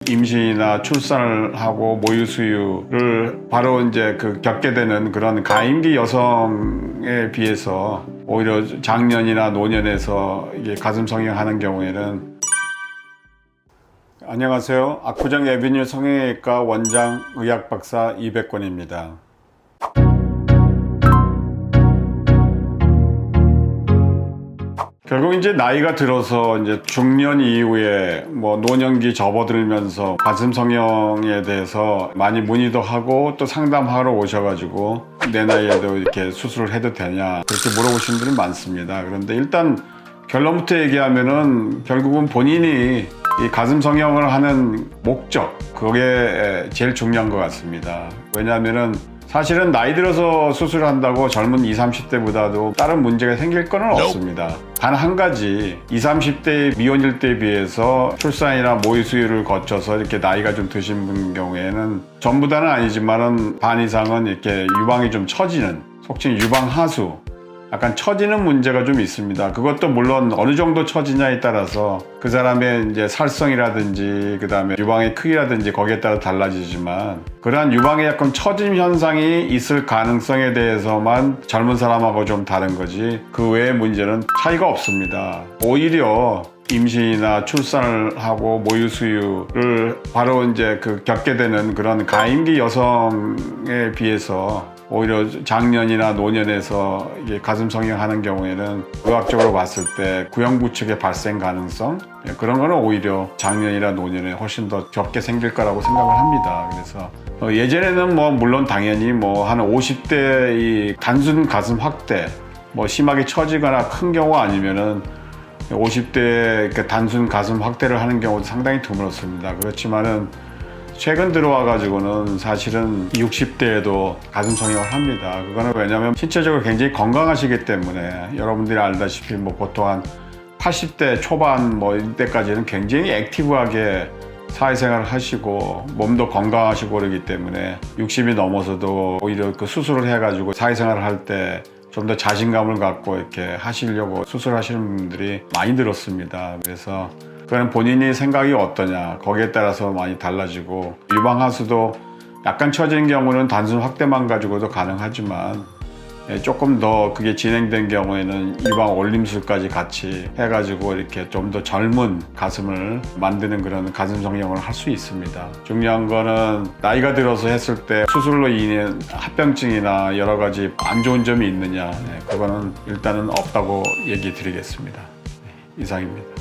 임신이나 출산을 하고 모유 수유를 바로 이제 겪게 되는 그런 가임기 여성에 비해서 오히려 장년이나 노년에서 이게 가슴 성형하는 경우에는 안녕하세요. 압구정 에비뉴 성형외과 원장 의학박사 이백권입니다. 결국 이제 나이가 들어서 이제 중년 이후에 노년기 접어들면서 가슴 성형에 대해서 많이 문의도 하고 또 상담하러 오셔가지고 내 나이에도 이렇게 수술을 해도 되냐 그렇게 물어보시는 분이 많습니다. 그런데 일단 결론부터 얘기하면은 결국은 본인이 이 가슴 성형을 하는 목적, 그게 제일 중요한 것 같습니다. 왜냐하면은 사실은 나이 들어서 수술을 한다고 젊은 20, 30대보다도 다른 문제가 생길 건 없습니다. 단 한 가지, 20, 30대의 미혼일 때에 비해서 출산이나 모유 수유를 거쳐서 이렇게 나이가 좀 드신 분 경우에는 전부 다는 아니지만은 반 이상은 이렇게 유방이 좀 처지는, 속칭 유방하수, 약간 처지는 문제가 좀 있습니다. 그것도 물론 어느 정도 처지냐에 따라서 그 사람의 이제 살성이라든지 그 다음에 유방의 크기라든지 거기에 따라 달라지지만 그러한 유방의 약간 처짐 현상이 있을 가능성에 대해서만 젊은 사람하고 좀 다른 거지 그 외의 문제는 차이가 없습니다. 오히려 임신이나 출산을 하고 모유 수유를 바로 이제 겪게 되는 그런 가임기 여성에 비해서 오히려 장년이나 노년에서 이게 가슴 성형하는 경우에는 의학적으로 봤을 때 구형부축의 발생 가능성 그런 거는 오히려 장년이나 노년에 훨씬 더 적게 생길 거라고 생각을 합니다. 그래서 예전에는 물론 당연히 한 50대 이 단순 가슴 확대 심하게 처지거나 큰 경우 아니면은 50대에 단순 가슴 확대를 하는 경우도 상당히 드물었습니다. 그렇지만은 최근 들어와 가지고는 사실은 60대에도 가슴 성형을 합니다. 그거는 왜냐하면 신체적으로 굉장히 건강하시기 때문에 여러분들이 알다시피 보통 한 80대 초반 이때까지는 굉장히 액티브하게 사회생활을 하시고 몸도 건강하시고 그러기 때문에 60이 넘어서도 오히려 수술을 해가지고 사회생활을 할 때 좀 더 자신감을 갖고 이렇게 하시려고 수술하시는 분들이 많이 늘었습니다. 그래서 그건 본인이 생각이 어떠냐 거기에 따라서 많이 달라지고 유방하수도 약간 처진 경우는 단순 확대만 가지고도 가능하지만 조금 더 그게 진행된 경우에는 유방 올림술까지 같이 해가지고 이렇게 좀 더 젊은 가슴을 만드는 그런 가슴 성형을 할 수 있습니다. 중요한 거는 나이가 들어서 했을 때 수술로 인한 합병증이나 여러 가지 안 좋은 점이 있느냐 그거는 일단은 없다고 얘기 드리겠습니다. 이상입니다.